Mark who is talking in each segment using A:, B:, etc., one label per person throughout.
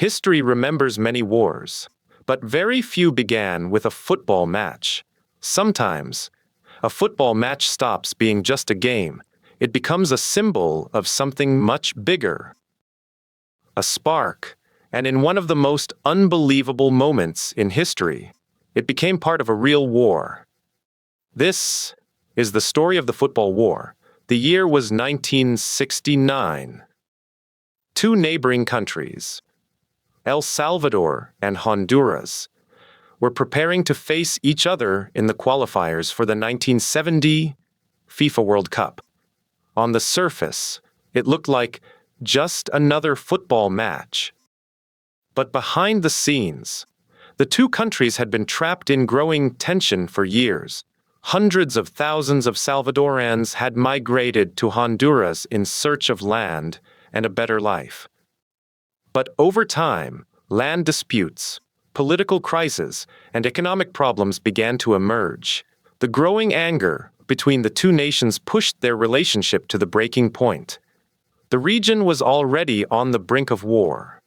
A: History remembers many wars, but very few began with a football match. Sometimes, a football match stops being just a game. It becomes a symbol of something much bigger. A spark, and in one of the most unbelievable moments in history, it became part of a real war. This is the story of the football war. The year was 1969. Two neighboring countries, El Salvador and Honduras, were preparing to face each other in the qualifiers for the 1970 FIFA World Cup. On the surface, it looked like just another football match. But behind the scenes, the two countries had been trapped in growing tension for years. Hundreds of thousands of Salvadorans had migrated to Honduras in search of land and a better life. But over time, land disputes, political crises, and economic problems began to emerge. The growing anger between the two nations pushed their relationship to the breaking point. The region was already on the brink of war.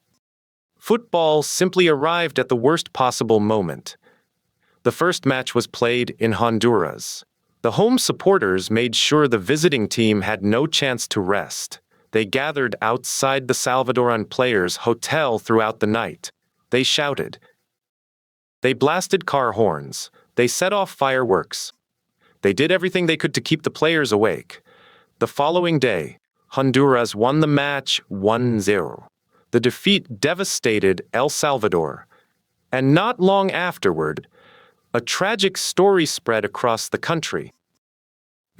A: Football simply arrived at the worst possible moment. The first match was played in Honduras. The home supporters made sure the visiting team had no chance to rest. They gathered outside the Salvadoran players' hotel throughout the night. They shouted. They blasted car horns. They set off fireworks. They did everything they could to keep the players awake. The following day, Honduras won the match 1-0. The defeat devastated El Salvador. And not long afterward, a tragic story spread across the country.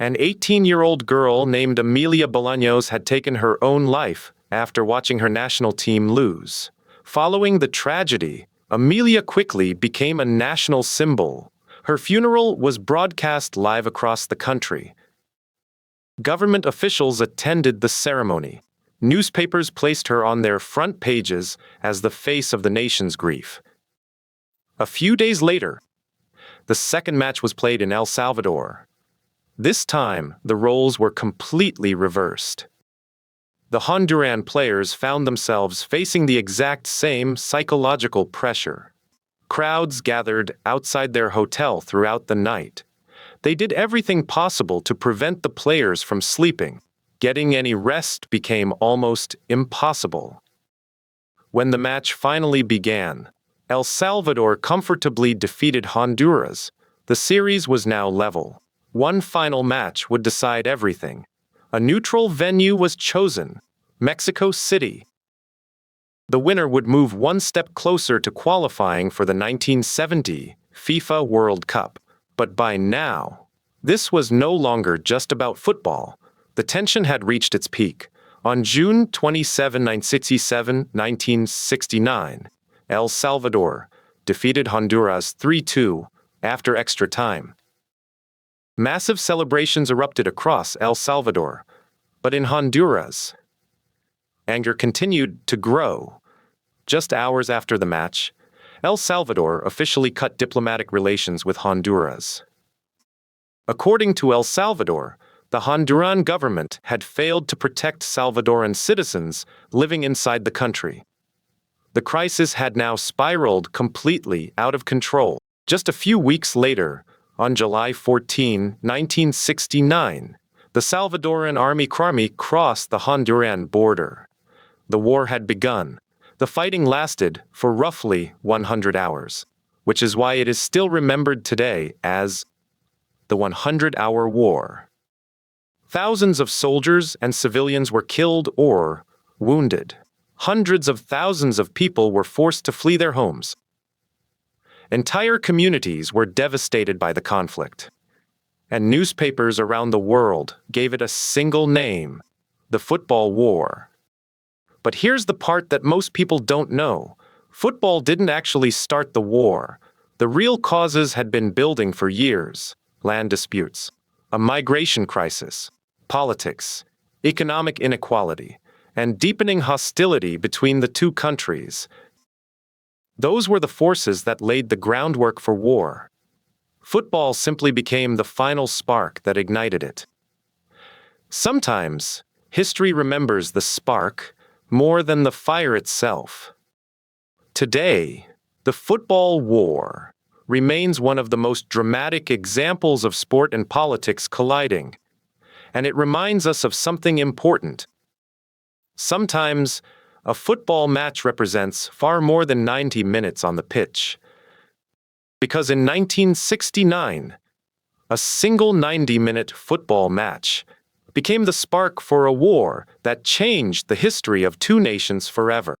A: An 18-year-old girl named Amelia Bolaños had taken her own life after watching her national team lose. Following the tragedy, Amelia quickly became a national symbol. Her funeral was broadcast live across the country. Government officials attended the ceremony. Newspapers placed her on their front pages as the face of the nation's grief. A few days later, the second match was played in El Salvador. This time, the roles were completely reversed. The Honduran players found themselves facing the exact same psychological pressure. Crowds gathered outside their hotel throughout the night. They did everything possible to prevent the players from sleeping. Getting any rest became almost impossible. When the match finally began, El Salvador comfortably defeated Honduras. The series was now level. One final match would decide everything. A neutral venue was chosen, Mexico City. The winner would move one step closer to qualifying for the 1970 FIFA World Cup. But by now, this was no longer just about football. The tension had reached its peak. On June 27, 1969, El Salvador defeated Honduras 3-2 after extra time. Massive celebrations erupted across El Salvador, but in Honduras, anger continued to grow. Just hours after the match, El Salvador officially cut diplomatic relations with Honduras. According to El Salvador, the Honduran government had failed to protect Salvadoran citizens living inside the country. The crisis had now spiraled completely out of control. Just a few weeks later, on July 14, 1969, the Salvadoran army crossed the Honduran border. The war had begun. The fighting lasted for roughly 100 hours, which is why it is still remembered today as the 100-Hour War. Thousands of soldiers and civilians were killed or wounded. Hundreds of thousands of people were forced to flee their homes. Entire communities were devastated by the conflict, and newspapers around the world gave it a single name: the Football War. But here's the part that most people don't know. Football didn't actually start the war. The real causes had been building for years: land disputes, a migration crisis, politics, economic inequality, and deepening hostility between the two countries. Those were the forces that laid the groundwork for war. Football simply became the final spark that ignited it. Sometimes, history remembers the spark more than the fire itself. Today, the football war remains one of the most dramatic examples of sport and politics colliding, and it reminds us of something important. Sometimes, a football match represents far more than 90 minutes on the pitch. Because in 1969, a single 90-minute football match became the spark for a war that changed the history of two nations forever.